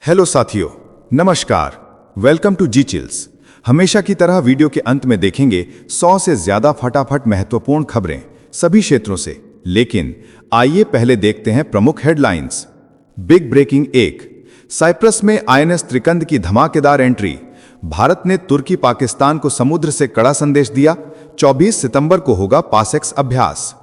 Hello साथियों, नमस्कार। Welcome to G chills. हमेशा की तरह वीडियो के अंत में देखेंगे 100 से ज्यादा फटाफट महत्वपूर्ण खबरें सभी क्षेत्रों से। लेकिन आइए पहले देखते हैं प्रमुख हेडलाइंस। बिग ब्रेकिंग 1, साइप्रस में आईएनएस त्रिकंद की धमाकेदार एंट्री। भारत ने तुर्की पाकिस्तान को समुद्र से कड़ा संदेश दिया। 24 सितंबर को होगा पासेक्स अभ्यास।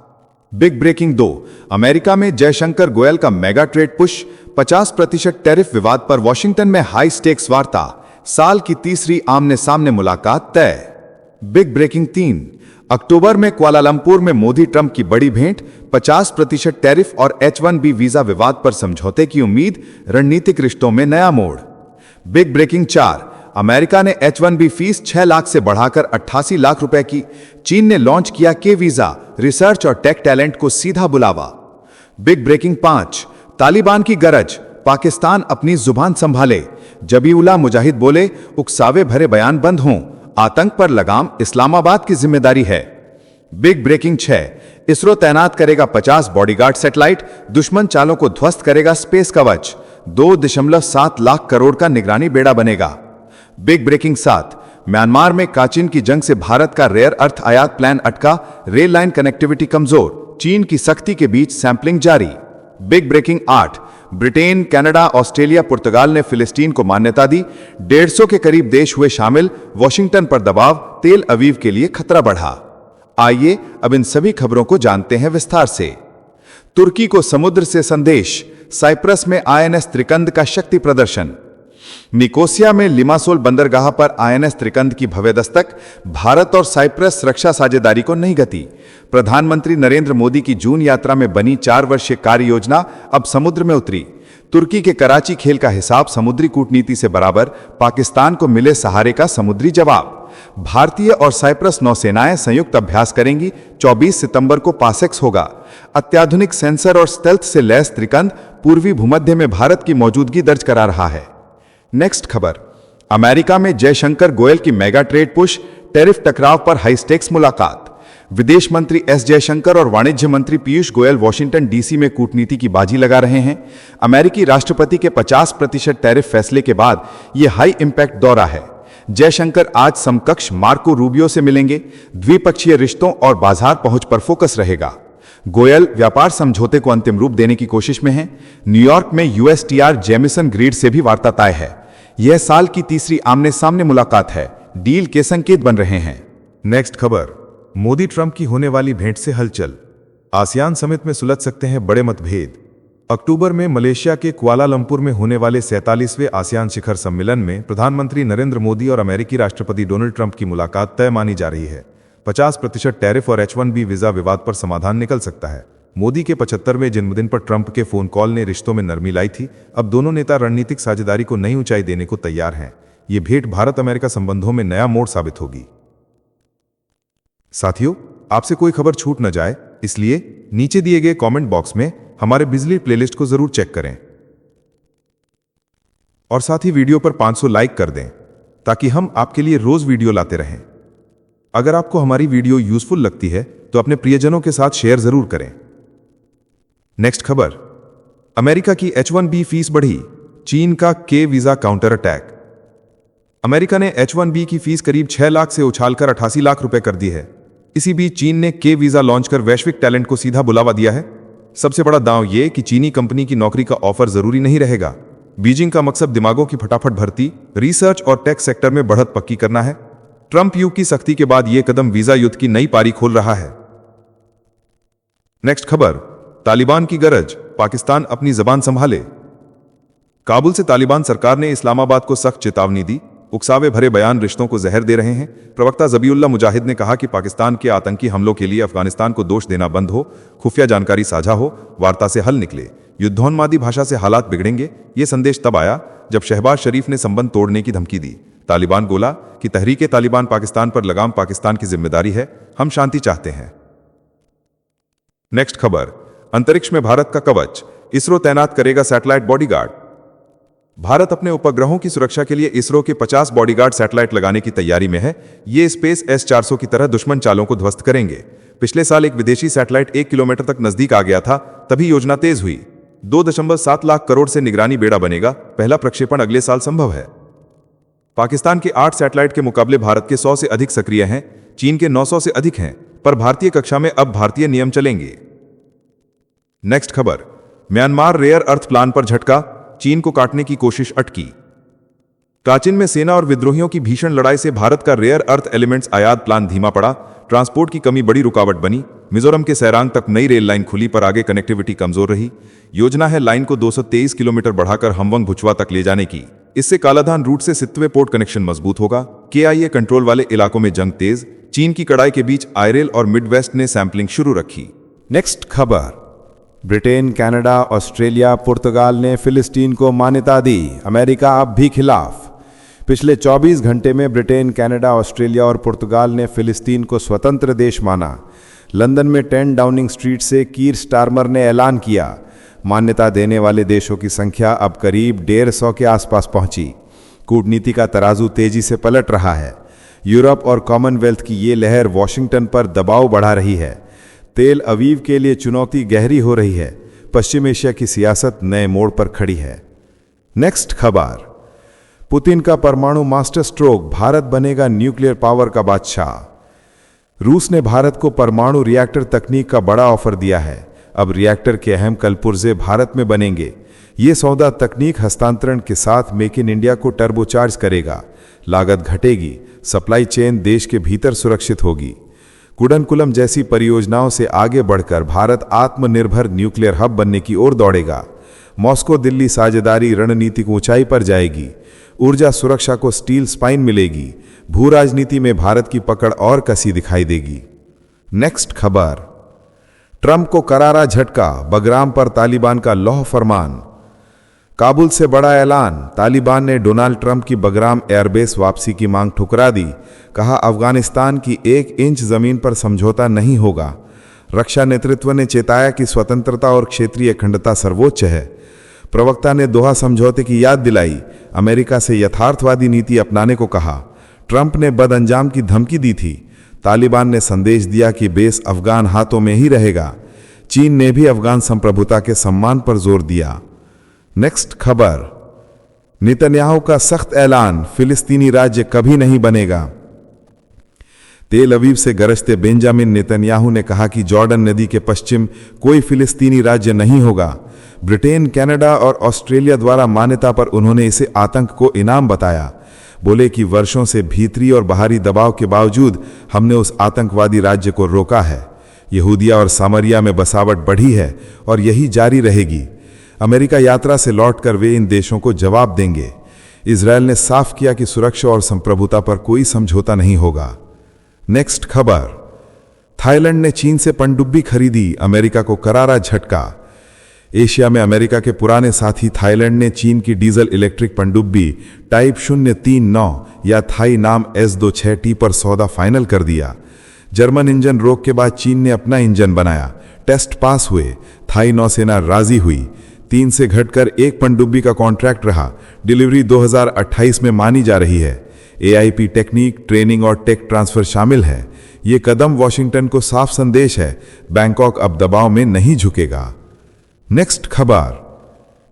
बिग ब्रेकिंग 2, अमेरिका में जयशंकर गोयल का मेगा ट्रेड पुश। 50% टैरिफ विवाद पर वॉशिंगटन में हाई स्टेक्स वार्ता। साल की तीसरी आमने सामने मुलाकात तय। बिग ब्रेकिंग 3, अक्टूबर में कुआलालंपुर में मोदी ट्रंप की बड़ी भेंट। 50% टैरिफ और H1B वीजा विवाद पर समझौते की उम्मीद। रणनीतिक रिश्तों में नया मोड़। बिग ब्रेकिंग 4, अमेरिका ने H1B फीस 6 लाख से बढ़ाकर 88 लाख रुपए की। चीन ने लॉन्च किया के वीजा, रिसर्च और टेक टैलेंट को सीधा बुलावा। बिग ब्रेकिंग 5, तालिबान की गरज, पाकिस्तान अपनी जुबान संभाले। जबीउल्लाह मुजाहिद बोले, उकसावे भरे बयान बंद हों, आतंक पर लगाम इस्लामाबाद की जिम्मेदारी है। बिग ब्रेकिंग 6, इसरो तैनात करेगा 50 बॉडीगार्ड सैटेलाइट। दुश्मन चालों को ध्वस्त करेगा स्पेस कवच। 2.7 लाख करोड़ का निगरानी बेड़ा बनेगा। बिग ब्रेकिंग 7, म्यांमार में काचिन की जंग से भारत का रेयर अर्थ आयात प्लान अटका। रेल लाइन कनेक्टिविटी कमजोर, चीन की सख्ती के बीच सैंपलिंग जारी। Big breaking 8, Britain, Canada, Australia, पुर्तगाल ने फिलिस्तीन को मान्यता दी। 150 के करीब देश हुए शामिल। वॉशिंगटन पर दबाव, तेल अवीव के लिए खतरा बढ़ा। आइए अब इन सभी खबरों को जानते हैं विस्तार से। तुर्की को समुद्र से संदेश, साइप्रस में आईएनएस त्रिकंद का शक्ति प्रदर्शन। निकोसिया में लिमासोल बंदरगाह पर आईएनएस त्रिकंद की भव्य दस्तक। भारत और साइप्रस रक्षा साझेदारी को नई गति। प्रधानमंत्री नरेंद्र मोदी की जून यात्रा में बनी 4 वर्षीय कार्य योजना अब समुद्र में उतरी। तुर्की के कराची खेल का हिसाब समुद्री कूटनीति से बराबर। पाकिस्तान को मिले सहारे का समुद्री जवाब। भारतीय और साइप्रस नौसेनाएं संयुक्त अभ्यास करेंगी। 24 सितंबर को पासेक्स होगा। अत्याधुनिक सेंसर और स्टेल्थ से लैस त्रिकंद पूर्वी भूमध्य में भारत की मौजूदगी दर्ज करा रहा है। नेक्स्ट खबर, अमेरिका में जयशंकर गोयल की मेगा ट्रेड पुश। टैरिफ टकराव पर हाई स्टेक्स मुलाकात। विदेश मंत्री एस जयशंकर और वाणिज्य मंत्री पीयूष गोयल वॉशिंगटन डीसी में कूटनीति की बाजी लगा रहे हैं। अमेरिकी राष्ट्रपति के 50% टैरिफ फैसले के बाद यह हाई इंपैक्ट दौरा है। जयशंकर आज समकक्ष मार्को रूबियो से मिलेंगे। द्विपक्षीय रिश्तों और बाजार पहुंच पर फोकस रहेगा। गोयल व्यापार समझौते को अंतिम रूप देने की कोशिश में हैं। न्यूयॉर्क में यूएसटीआर जेमिसन ग्रीड से भी वार्ता तय है। यह साल की तीसरी आमने सामने मुलाकात है। डील के संकेत बन रहे हैं। नेक्स्ट खबर, मोदी ट्रंप की होने वाली भेंट से हलचल। आसियान समिट में सुलझ सकते हैं बड़े मतभेद। अक्टूबर में मलेशिया के कुआलालंपुर में होने वाले 47वें आसियान शिखर सम्मेलन में प्रधानमंत्री नरेंद्र मोदी और अमेरिकी राष्ट्रपति डोनाल्ड ट्रंप की मुलाकात तय मानी जा रही है। 50% टैरिफ और H1B वीजा विवाद पर समाधान निकल सकता है। मोदी के 75वें जन्मदिन पर ट्रंप के फोन कॉल ने रिश्तों में नरमी लाई थी। अब दोनों नेता रणनीतिक साझेदारी को नई ऊंचाई देने को तैयार हैं। ये भेंट भारत अमेरिका संबंधों में नया मोड़ साबित होगी। साथियों, आपसे कोई खबर छूट न जाए, इसलिए नीचे दिए गए कमेंट बॉक्स में हमारे बिजली प्लेलिस्ट को जरूर चेक करें और साथ ही वीडियो पर 500 लाइक कर दें ताकि हम आपके लिए रोज वीडियो लाते रहें। अगर आपको हमारी वीडियो यूजफुल लगती है तो अपने प्रियजनों के साथ शेयर जरूर करें। नेक्स्ट खबर, अमेरिका की H1B फीस बढ़ी। चीन का के वीजा काउंटर अटैक। अमेरिका ने H1B की फीस करीब 6 लाख से उछालकर 88 लाख रुपए कर दी है। इसी बीच चीन ने के वीजा लॉन्च कर वैश्विक टैलेंट को सीधा बुलावा दिया है। सबसे बड़ा दांव यह कि चीनी कंपनी की नौकरी का ऑफर जरूरी नहीं रहेगा। बीजिंग का मकसद दिमागों की फटाफट भर्ती, रिसर्च और टेक सेक्टर में बढ़त पक्की करना है। ट्रंप युग की सख्ती के बाद यह कदम वीजा युद्ध की नई पारी खोल रहा है। नेक्स्ट खबर, तालिबान की गरज, पाकिस्तान अपनी जबान संभाले। काबुल से तालिबान सरकार ने इस्लामाबाद को सख्त चेतावनी दी। उकसावे भरे बयान रिश्तों को जहर दे रहे हैं। प्रवक्ता जबीउल्लाह मुजाहिद ने कहा कि पाकिस्तान के आतंकी हमलों के लिए अफगानिस्तान को दोष देना बंद हो, खुफिया जानकारी साझा हो, वार्ता से हल निकले। युद्धोन्मादी भाषा से हालात बिगड़ेंगे। ये संदेश तब आया जब शहबाज शरीफ ने संबंध तोड़ने की धमकी दी। तालिबान बोला कि तहरीके तालिबान पाकिस्तान पर लगाम पाकिस्तान की जिम्मेदारी है। हम शांति चाहते हैं। नेक्स्ट खबर, अंतरिक्ष में भारत का कवच, इसरो तैनात करेगा सैटेलाइट बॉडीगार्ड। भारत अपने उपग्रहों की सुरक्षा के लिए इसरो के 50 बॉडीगार्ड सैटेलाइट लगाने की तैयारी में है। ये स्पेस S-400 की तरह दुश्मन चालों को ध्वस्त करेंगे। पिछले साल एक विदेशी सैटेलाइट 1 किलोमीटर तक नजदीक आ गया था, तभी योजना तेज हुई। 2.7 लाख करोड़ से निगरानी बेड़ा बनेगा। पहला प्रक्षेपण अगले साल संभव है। पाकिस्तान के 8 सैटेलाइट के मुकाबले भारत के 100 से अधिक सक्रिय हैं। चीन के 900 से अधिक हैं, पर भारतीय कक्षा में अब भारतीय नियम चलेंगे। नेक्स्ट खबर, म्यांमार रेयर अर्थ प्लान पर झटका, चीन को काटने की कोशिश अटकी। काचिन में सेना और विद्रोहियों की भीषण लड़ाई से भारत का रेयर अर्थ एलिमेंट्स आयात प्लान धीमा पड़ा। ट्रांसपोर्ट की कमी बड़ी रुकावट बनी। मिजोरम के सैरांग तक नई रेल लाइन खुली, पर आगे कनेक्टिविटी कमजोर रही। योजना है लाइन को 223 किलोमीटर बढ़ाकर हमवंग भुचवा तक ले जाने की। इससे कालाधान रूट से सितवे पोर्ट कनेक्शन मजबूत होगा। KIA कंट्रोल वाले इलाकों में जंग तेज। चीन की कड़ाई के बीच आयरेल और मिडवेस्ट ने सैंपलिंग शुरू रखी। नेक्स्ट खबर, ब्रिटेन, कनाडा, ऑस्ट्रेलिया, पुर्तगाल ने फिलिस्तीन को मान्यता दी, अमेरिका अब भी खिलाफ। पिछले 24 घंटे में ब्रिटेन, कनाडा, ऑस्ट्रेलिया और पुर्तगाल ने फिलिस्तीन को स्वतंत्र देश माना। लंदन में 10 डाउनिंग स्ट्रीट से कीर स्टारमर ने ऐलान किया। मान्यता देने वाले देशों की संख्या अब करीब 150 के आसपास पहुंची। कूटनीति का तराजू तेजी से पलट रहा है। यूरोप और कॉमनवेल्थ की ये लहर वॉशिंगटन पर दबाव बढ़ा रही है। तेल अवीव के लिए चुनौती गहरी हो रही है। पश्चिम एशिया की सियासत नए मोड़ पर खड़ी है। नेक्स्ट खबर, पुतिन का परमाणु मास्टर स्ट्रोक, भारत बनेगा न्यूक्लियर पावर का बादशाह। रूस ने भारत को परमाणु रिएक्टर तकनीक का बड़ा ऑफर दिया है। अब रिएक्टर के अहम कलपुर्जे भारत में बनेंगे। ये सौदा तकनीक हस्तांतरण के साथ मेक इन इंडिया को टर्बोचार्ज करेगा। लागत घटेगी, सप्लाई चेन देश के भीतर सुरक्षित होगी। कुडनकुलम जैसी परियोजनाओं से आगे बढ़कर भारत आत्मनिर्भर न्यूक्लियर हब बनने की ओर दौड़ेगा। मॉस्को दिल्ली साझेदारी रणनीतिक ऊंचाई पर जाएगी। ऊर्जा सुरक्षा को स्टील स्पाइन मिलेगी। भू राजनीति में भारत की पकड़ और कसी दिखाई देगी। नेक्स्ट खबर, ट्रंप को करारा झटका, बगराम पर तालिबान का लौह फरमान। काबुल से बड़ा ऐलान, तालिबान ने डोनाल्ड ट्रंप की बगराम एयरबेस वापसी की मांग ठुकरा दी। कहा अफगानिस्तान की 1 इंच जमीन पर समझौता नहीं होगा। रक्षा नेतृत्व ने चेताया कि स्वतंत्रता और क्षेत्रीय अखंडता सर्वोच्च है। प्रवक्ता ने दोहा समझौते की याद दिलाई, अमेरिका से यथार्थवादी नीति अपनाने को कहा। ट्रंप ने बदअंजाम की धमकी दी थी। तालिबान ने संदेश दिया कि बेस अफगान हाथों में ही रहेगा। चीन ने भी अफगान संप्रभुता के सम्मान पर जोर दिया। नेक्स्ट खबर, नेतन्याहू का सख्त ऐलान, फिलिस्तीनी राज्य कभी नहीं बनेगा। तेल अवीव से गरजते बेंजामिन नेतन्याहू ने कहा कि जॉर्डन नदी के पश्चिम कोई फिलिस्तीनी राज्य नहीं होगा। ब्रिटेन, कनाडा और ऑस्ट्रेलिया द्वारा मान्यता पर उन्होंने इसे आतंक को इनाम बताया। बोले कि वर्षों से भीतरी और बाहरी दबाव के बावजूद हमने उस आतंकवादी राज्य को रोका है। यहूदिया और सामरिया में बसावट बढ़ी है और यही जारी रहेगी। अमेरिका यात्रा से लौटकर वे इन देशों को जवाब देंगे। इजरायल ने साफ किया कि सुरक्षा और संप्रभुता पर कोई समझौता नहीं होगा। नेक्स्ट खबर, थाईलैंड ने चीन से पनडुब्बी खरीदी, अमेरिका को करारा झटका। एशिया में अमेरिका के पुराने साथी थाईलैंड ने चीन की डीजल इलेक्ट्रिक पनडुब्बी टाइप 039 या थाई नाम S26T पर सौदा फाइनल कर दिया। जर्मन इंजन रोक के बाद चीन ने अपना इंजन बनाया। टेस्ट पास हुए, थाई नौसेना राजी हुई। 3 से घटकर 1 पनडुब्बी का कॉन्ट्रैक्ट रहा। डिलीवरी 2028 में मानी जा रही है। AIP टेक्निक, ट्रेनिंग और टेक ट्रांसफर शामिल है। ये कदम वॉशिंगटन को साफ संदेश है, बैंकॉक अब दबाव में नहीं झुकेगा। नेक्स्ट खबर,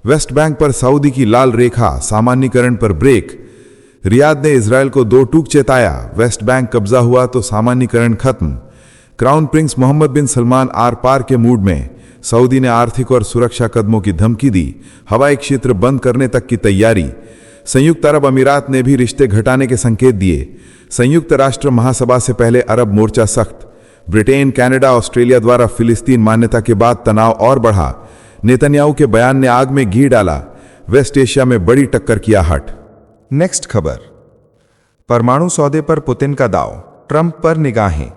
वेस्ट बैंक पर सऊदी की लाल रेखा, सामान्यीकरण पर ब्रेक। रियाद ने इजरायल को 2 टूक चेताया, वेस्ट बैंक कब्जा हुआ तो सामान्यीकरण खत्म। Crown prince Mohammed bin Salman आर पार के मूड में। सऊदी ने आर्थिक और सुरक्षा कदमों की धमकी दी। हवाई क्षेत्र बंद करने तक की तैयारी। संयुक्त अरब अमीरात ने भी रिश्ते घटाने के संकेत दिए। संयुक्त राष्ट्र महासभा से पहले अरब मोर्चा सख्त। ब्रिटेन, कनाडा, ऑस्ट्रेलिया द्वारा फिलिस्तीन मान्यता के बाद तनाव और बढ़ा। नेतन्याहू के बयान ने आग में घी डाला। वेस्ट एशिया में बड़ी टक्कर किया हट। नेक्स्ट खबर, परमाणु सौदे पर पुतिन का दाव, ट्रंप पर निगाहें।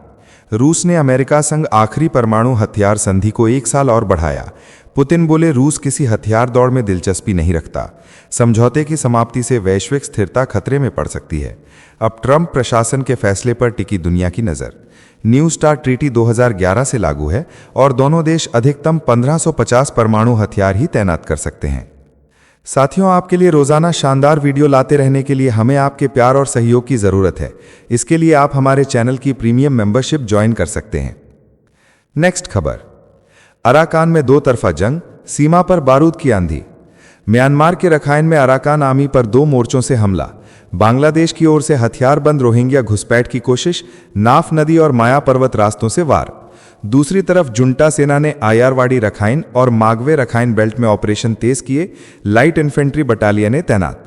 रूस ने अमेरिका संग आखिरी परमाणु हथियार संधि को 1 साल और बढ़ाया। पुतिन बोले रूस किसी हथियार दौड़ में दिलचस्पी नहीं रखता। समझौते की समाप्ति से वैश्विक स्थिरता खतरे में पड़ सकती है। अब ट्रंप प्रशासन के फैसले पर टिकी दुनिया की नज़र। न्यू स्टार्ट ट्रीटी 2011 से लागू है और दोनों देश अधिकतम 1550 परमाणु हथियार ही तैनात कर सकते हैं। साथियों, आपके लिए रोजाना शानदार वीडियो लाते रहने के लिए हमें आपके प्यार और सहयोग की ज़रूरत है। इसके लिए आप हमारे चैनल की प्रीमियम मेंबरशिप ज्वाइन कर सकते हैं। नेक्स्ट खबर, अराकान में 2 तरफा जंग, सीमा पर बारूद की आंधी। म्यांमार के रखाइन में अराकान आर्मी पर 2 मोर्चों से हमला। बांग्लादेश की ओर से हथियारबंद रोहिंग्या घुसपैठ की कोशिश। नाफ नदी और माया पर्वत रास्तों से वार। दूसरी तरफ जुंटा सेना ने आयारवाड़ी रखाइन और मागवे रखाइन बेल्ट में ऑपरेशन तेज किए। लाइट इन्फेंट्री बटालियनें तैनात।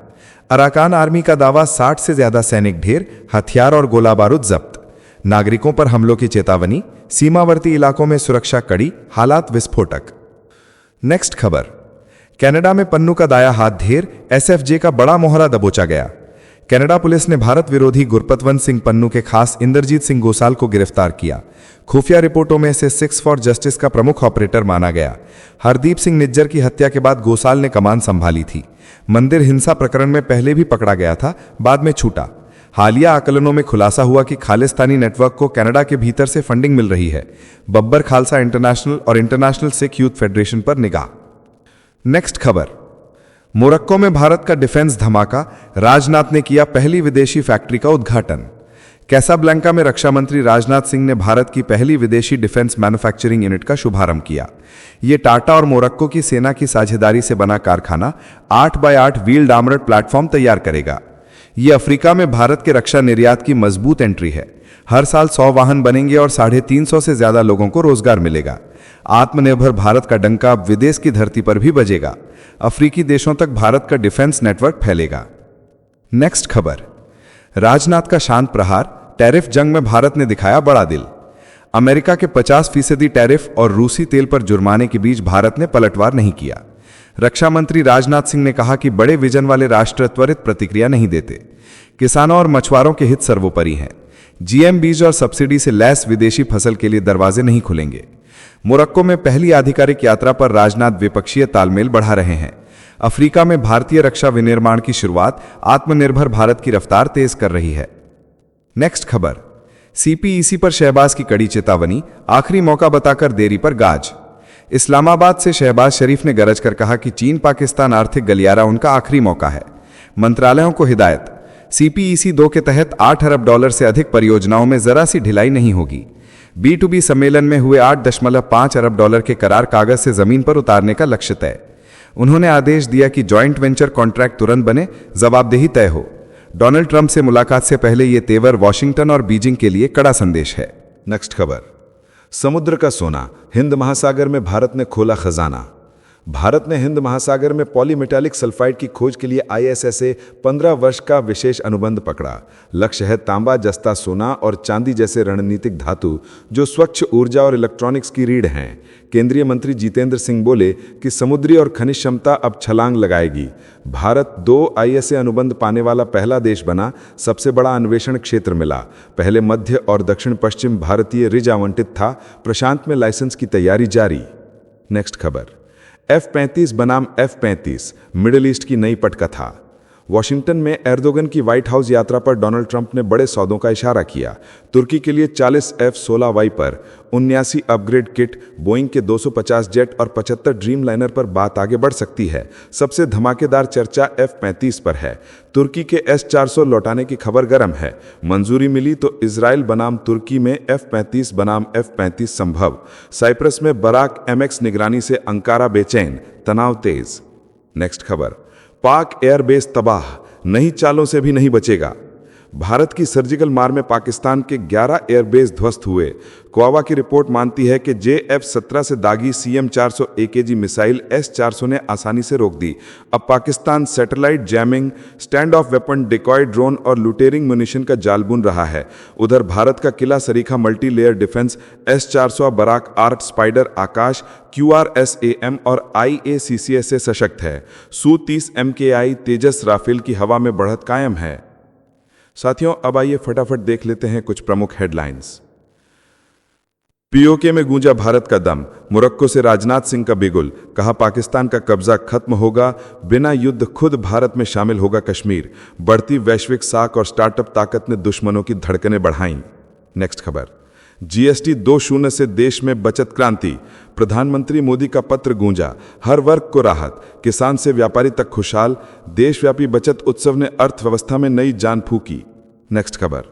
अराकान आर्मी का दावा 60 से ज्यादा सैनिक ढेर, हथियार और गोला बारूद जब्त। नागरिकों पर हमलों की चेतावनी। सीमावर्ती इलाकों में सुरक्षा कड़ी, हालात विस्फोटक। नेक्स्ट खबर। कनाडा में पन्नू का दाया हाथ ढेर, एसएफजे का बड़ा मोहरा दबोचा गया। कनाडा पुलिस ने भारत विरोधी गुरपतवंत सिंह पन्नू के खास इंद्रजीत सिंह गोसाल को गिरफ्तार किया। खुफिया रिपोर्टों में से 6 फॉर जस्टिस का प्रमुख ऑपरेटर माना गया। हरदीप सिंह निज्जर की हत्या के बाद गोसाल ने कमान संभाली थी। मंदिर हिंसा प्रकरण में पहले भी पकड़ा गया था, बाद में छूटा। हालिया आकलनों में खुलासा हुआ कि खालिस्तानी नेटवर्क को कनाडा के भीतर से फंडिंग मिल रही है। बब्बर खालसा इंटरनेशनल और इंटरनेशनल सिख यूथ फेडरेशन पर निगाह। नेक्स्ट खबर। मोरक्को में भारत का डिफेंस धमाका। राजनाथ ने किया पहली विदेशी फैक्ट्री का उद्घाटन। कैसाब्लैंका में रक्षा मंत्री राजनाथ सिंह ने भारत की पहली विदेशी डिफेंस मैन्युफैक्चरिंग यूनिट का शुभारंभ किया। यह टाटा और मोरक्को की सेना की साझेदारी से बना कारखाना 8x8 व्हील्ड आर्मर्ड प्लेटफॉर्म तैयार करेगा। यह अफ्रीका में भारत के रक्षा निर्यात की मजबूत एंट्री है। हर साल 100 वाहन बनेंगे और 350 से ज्यादा लोगों को रोजगार मिलेगा। आत्मनिर्भर भारत का डंका अब विदेश की धरती पर भी बजेगा। अफ्रीकी देशों तक भारत का डिफेंस नेटवर्क फैलेगा। नेक्स्ट खबर। राजनाथ का शांत प्रहार। टैरिफ जंग में भारत ने दिखाया बड़ा दिल। अमेरिका के 50% टैरिफ और रूसी तेल पर जुर्माने के बीच भारत ने पलटवार नहीं किया। रक्षा मंत्री राजनाथ सिंह ने कहा कि बड़े विजन वाले राष्ट्र त्वरित प्रतिक्रिया नहीं देते। किसानों और मछुआरों के हित सर्वोपरि हैं। जीएम बीज और सब्सिडी से लैस विदेशी फसल के लिए दरवाजे नहीं खुलेंगे। मोरक्को में पहली आधिकारिक यात्रा पर राजनाथ द्विपक्षीय तालमेल बढ़ा रहे हैं। अफ्रीका में भारतीय रक्षा विनिर्माण की शुरुआत आत्मनिर्भर भारत की रफ्तार तेज कर रही है। नेक्स्ट खबर। सीपीईसी पर शहबाज की कड़ी चेतावनी। आखिरी मौका बताकर देरी पर गाज। इस्लामाबाद से शहबाज शरीफ ने गरज कर कहा कि चीन पाकिस्तान आर्थिक गलियारा उनका आखिरी मौका है। मंत्रालयों को हिदायत। सीपीईसी 2 के तहत $8 अरब से अधिक परियोजनाओं में जरा सी ढिलाई नहीं होगी। B2B सम्मेलन में हुए $8.5 अरब के करार कागज से जमीन पर उतारने का लक्ष्य तय। उन्होंने आदेश दिया कि जॉइंट वेंचर कॉन्ट्रैक्ट तुरंत बने, जवाबदेही तय हो। डोनाल्ड ट्रंप से मुलाकात से पहले यह तेवर वॉशिंगटन और बीजिंग के लिए कड़ा संदेश है। नेक्स्ट खबर। समुद्र का सोना। हिंद महासागर में भारत ने खोला खजाना। भारत ने हिंद महासागर में पॉलीमेटालिक सल्फाइड की खोज के लिए ISS से 15 वर्ष का विशेष अनुबंध पकड़ा। लक्ष्य है तांबा, जस्ता, सोना और चांदी जैसे रणनीतिक धातु जो स्वच्छ ऊर्जा और इलेक्ट्रॉनिक्स की रीढ़ हैं। केंद्रीय मंत्री जितेंद्र सिंह बोले कि समुद्री और खनिज क्षमता अब छलांग लगाएगी। भारत 2 ISA अनुबंध पाने वाला पहला देश बना। सबसे बड़ा अन्वेषण क्षेत्र मिला। पहले मध्य और दक्षिण पश्चिम भारतीय रिज आवंटित था। प्रशांत में लाइसेंस की तैयारी जारी। नेक्स्ट खबर। F-35 बनाम F-35 मिडिल ईस्ट की नई पटकथा। वॉशिंगटन में एर्दोगन की व्हाइट हाउस यात्रा पर डोनाल्ड ट्रंप ने बड़े सौदों का इशारा किया। तुर्की के लिए 40 F-16 wiper, 79 upgrade kit, Boeing के 250 जेट और 75 ड्रीम लाइनर पर बात आगे बढ़ सकती है। सबसे धमाकेदार चर्चा F-35 पर है। तुर्की के S-400 लौटाने की खबर गर्म है। मंजूरी मिली तो इजराइल बनाम तुर्की में F-35 बनाम F-35 संभव। साइप्रस में बराक MX निगरानी से अंकारा बेचैन, तनाव तेज। नेक्स्ट खबर। पाक एयरबेस तबाह, नई चालों से भी नहीं बचेगा। भारत की सर्जिकल मार में पाकिस्तान के 11 एयरबेस ध्वस्त हुए। क्वावा की रिपोर्ट मानती है कि JF-17 से दागी CM-400 AKG मिसाइल S-400 ने आसानी से रोक दी। अब Pakistan satellite jamming, stand of weapon, decoy drone और लुटेरिंग मुनिशन का जाल बुन रहा है। उधर भारत का किला सरीखा multi layer defence S-400 Barak आर्ट स्पाइडर आकाश QRSAM और IACCS से सशक्त है। Su-30 MKI तेजस राफेल की हवा में बढ़त कायम है। साथियों, अब आइए फटाफट देख लेते हैं कुछ प्रमुख हेडलाइंस। POK में गूंजा भारत का दम। मोरक्को से राजनाथ सिंह का बिगुल। कहा पाकिस्तान का कब्जा खत्म होगा, बिना युद्ध खुद भारत में शामिल होगा कश्मीर। बढ़ती वैश्विक साख और स्टार्टअप ताकत ने दुश्मनों की धड़कनें बढ़ाईं। नेक्स्ट खबर। GST 2.0 से देश में बचत क्रांति। प्रधानमंत्री मोदी का पत्र गूंजा। हर वर्ग को राहत, किसान से व्यापारी तक खुशहाल। देशव्यापी बचत उत्सव ने अर्थव्यवस्था में नई जान फूंकी। नेक्स्ट खबर।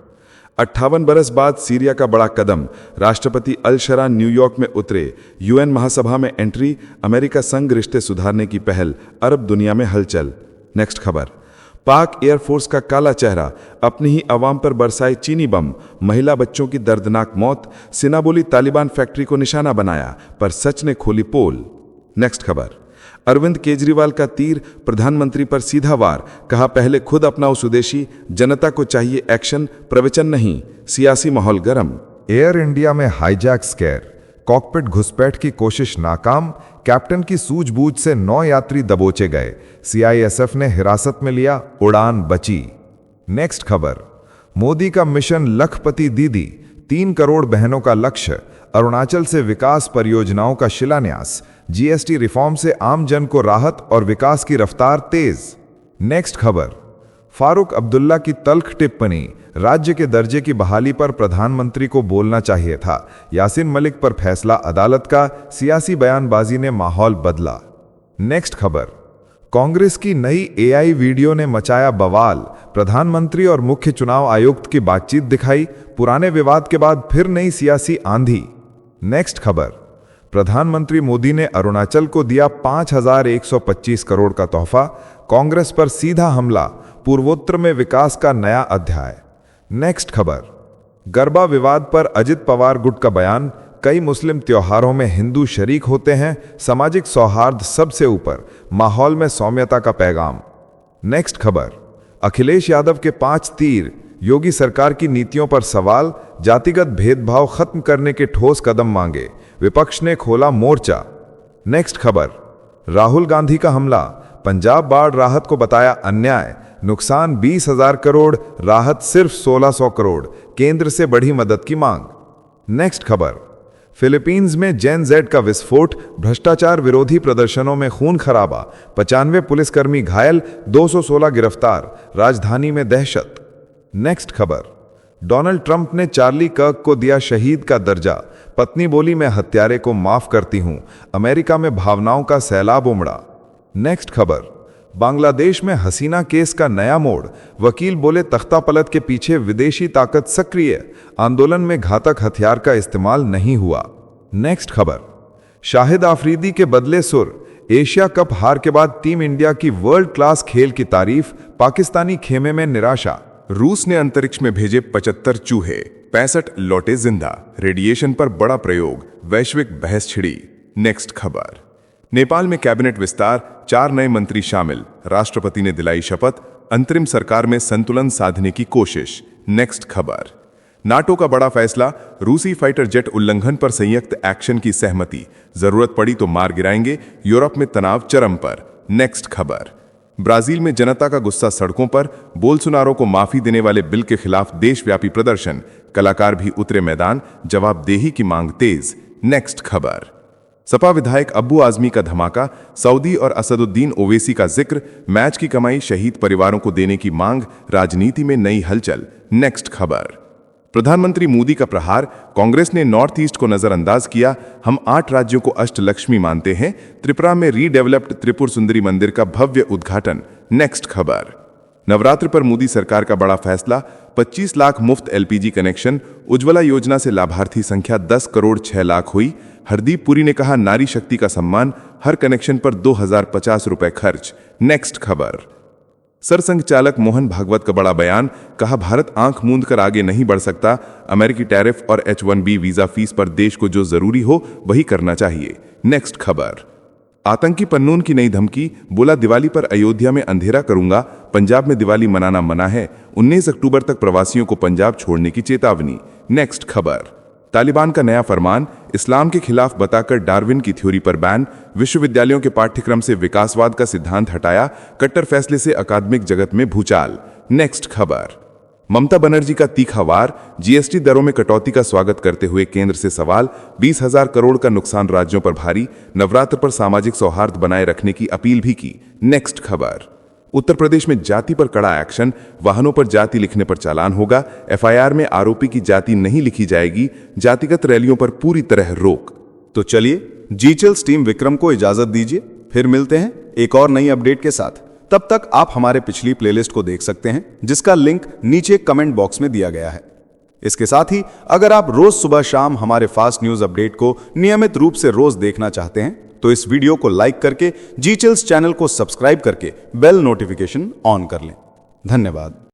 58 बरस बाद सीरिया का बड़ा कदम, राष्ट्रपति अल शरा न्यूयॉर्क में उतरे, यूएन महासभा में एंट्री, अमेरिका संग रिश्ते सुधारने की पहल, अरब दुनिया में हलचल। नेक्स्ट खबर, पाक एयरफोर्स का काला चेहरा, अपनी ही अवाम पर बरसाए चीनी बम, महिला बच्चों की दर्दनाक मौत, सिना बोली तालिबान फैक्ट्री को निशाना बनाया, पर सच ने खोली पोल। नेक्स्ट खबर, अरविंद केजरीवाल का तीर, प्रधानमंत्री पर सीधा वार, कहा पहले खुद अपनाओ स्वदेशी, जनता को चाहिए एक्शन, प्रवचन नहीं, सियासी माहौल गर्म। एयर इंडिया में हाईजैक स्केयर, कॉकपिट घुसपैठ की कोशिश नाकाम, कैप्टन की सूझबूझ से 9 यात्री दबोचे गए, सीआईएसएफ ने हिरासत में लिया, उड़ान बची। नेक्स्ट खबर, मोदी का मिशन लखपति दीदी, 3 करोड़ बहनों का लक्ष्य, अरुणाचल से विकास परियोजनाओं का शिलान्यास, जीएसटी रिफॉर्म से आम जन को राहत और विकास की रफ्तार तेज। नेक्स्ट खबर, फारूक अब्दुल्ला की तल्ख टिप्पणी, राज्य के दर्जे की बहाली पर प्रधानमंत्री को बोलना चाहिए था, यासीन मलिक पर फैसला अदालत का, सियासी बयानबाजी ने माहौल बदला। नेक्स्ट खबर, कांग्रेस की नई एआई वीडियो ने मचाया बवाल, प्रधानमंत्री और मुख्य चुनाव आयुक्त की बातचीत दिखाई, पुराने विवाद के बाद फिर नई सियासी आंधी। नेक्स्ट खबर, प्रधानमंत्री मोदी ने अरुणाचल को दिया 5,125 करोड़ का तोहफा, कांग्रेस पर सीधा हमला, पूर्वोत्तर में विकास का नया अध्याय। नेक्स्ट खबर, गरबा विवाद पर अजित पवार गुट का बयान, कई मुस्लिम त्योहारों में हिंदू शरीक होते हैं, सामाजिक सौहार्द सबसे ऊपर, माहौल में सौम्यता का पैगाम। नेक्स्ट खबर, अखिलेश यादव के 5 तीर, योगी सरकार की नीतियों पर सवाल, जातिगत भेदभाव खत्म करने के ठोस कदम मांगे, विपक्ष ने खोला मोर्चा। नेक्स्ट खबर, राहुल गांधी का हमला, पंजाब बाढ़ राहत को बताया अन्याय, नुकसान 20,000 करोड़, राहत सिर्फ 1,600 करोड़, केंद्र से बढ़ी मदद की मांग। नेक्स्ट खबर, फिलीपींस में जेन जेड का विस्फोट, भ्रष्टाचार विरोधी प्रदर्शनों में खून खराबा, 95 पुलिसकर्मी घायल, 216 गिरफ्तार, राजधानी में दहशत। नेक्स्ट खबर, डोनाल्ड ट्रंप ने चार्ली कर्क को दिया शहीद का दर्जा, पत्नी बोली मैं हत्यारे को माफ करती हूं, अमेरिका में भावनाओं का सैलाब उमड़ा। नेक्स्ट खबर, बांग्लादेश में हसीना केस का नया मोड़, वकील बोले तख्तापलट के पीछे विदेशी ताकत सक्रिय, आंदोलन में घातक हथियार का इस्तेमाल नहीं हुआ। नेक्स्ट खबर, शाहिद आफरीदी के बदले सुर, एशिया कप हार के बाद टीम इंडिया की वर्ल्ड क्लास खेल की तारीफ, पाकिस्तानी खेमे में निराशा। रूस ने अंतरिक्ष में भेजे 75 चूहे, 65 लौटे जिंदा, रेडिएशन पर बड़ा प्रयोग, वैश्विक बहस छिड़ी। नेक्स्ट खबर, नेपाल में कैबिनेट विस्तार, 4 नए मंत्री शामिल, राष्ट्रपति ने दिलाई शपथ, अंतरिम सरकार में संतुलन साधने की कोशिश। नेक्स्ट खबर, नाटो का बड़ा फैसला, रूसी फाइटर जेट उल्लंघन पर संयुक्त एक्शन की सहमति, जरूरत पड़ी तो मार गिराएंगे, यूरोप में तनाव चरम पर। नेक्स्ट खबर, ब्राजील में जनता का गुस्सा सड़कों पर, बोल्सोनारो को माफी देने वाले बिल के खिलाफ देशव्यापी प्रदर्शन, कलाकार भी उतरे मैदान, जवाबदेही की मांग तेज। नेक्स्ट खबर, सपा विधायक अब्बू आजमी का धमाका, सऊदी और असदुद्दीन ओवैसी का जिक्र, मैच की कमाई शहीद परिवारों को देने की मांग, राजनीति में नई हलचल। नेक्स्ट खबर, प्रधानमंत्री मोदी का प्रहार, कांग्रेस ने नॉर्थ ईस्ट को नजरअंदाज किया, हम 8 राज्यों को अष्टलक्ष्मी मानते हैं, त्रिपुरा में रीडेवलप्ड त्रिपुर सुंदरी मंदिर का भव्य उद्घाटन। नेक्स्ट खबर, नवरात्र पर मोदी सरकार का बड़ा फैसला, 25 लाख मुफ्त एलपीजी कनेक्शन, उज्ज्वला योजना से लाभार्थी संख्या 10 करोड़ 6 लाख हुई। हरदीप पुरी ने कहा नारी शक्ति का सम्मान, हर कनेक्शन पर 2050 रुपए खर्च। नेक्स्ट खबर, सरसंघ चालक मोहन भागवत का बड़ा बयान, कहा भारत आंख मूंद कर आगे नहीं बढ़ सकता, अमेरिकी टैरिफ और H-1B वीजा फीस पर देश को जो जरूरी हो वही करना चाहिए। नेक्स्ट खबर, आतंकी पन्नून की नई धमकी, बोला दिवाली पर अयोध्या में अंधेरा करूंगा, पंजाब में दिवाली मनाना मना है, 19 अक्टूबर तक प्रवासियों को पंजाब छोड़ने की चेतावनी। नेक्स्ट खबर, तालिबान का नया फरमान, इस्लाम के खिलाफ बताकर डार्विन की थ्योरी पर बैन, विश्वविद्यालयों के पाठ्यक्रम से विकासवाद का सिद्धांत हटाया, कट्टर फैसले से अकादमिक जगत में भूचाल। नेक्स्ट खबर, ममता बनर्जी का तीखा वार, जीएसटी दरों में कटौती का स्वागत करते हुए केंद्र से सवाल, 20,000 करोड़ का नुकसान राज्यों पर भारी, नवरात्र पर सामाजिक सौहार्द बनाए रखने की अपील भी की। नेक्स्ट खबर, उत्तर प्रदेश में जाति पर कड़ा एक्शन, वाहनों पर जाति लिखने पर चालान होगा, एफआईआर में आरोपी की जाति नहीं लिखी जाएगी, जातिगत रैलियों पर पूरी तरह रोक। तो चलिए जीचिल्स टीम विक्रम को इजाजत दीजिए, फिर मिलते हैं एक और नई अपडेट के साथ। तब तक आप हमारे पिछली प्लेलिस्ट को देख सकते हैं, जिसका लिंक नीचे कमेंट बॉक्स में दिया गया है। इसके साथ ही अगर आप रोज सुबह शाम हमारे फास्ट न्यूज अपडेट को नियमित रूप से रोज देखना चाहते हैं तो इस वीडियो को लाइक करके जी चिल्स चैनल को सब्सक्राइब करके बेल नोटिफिकेशन ऑन कर लें। धन्यवाद।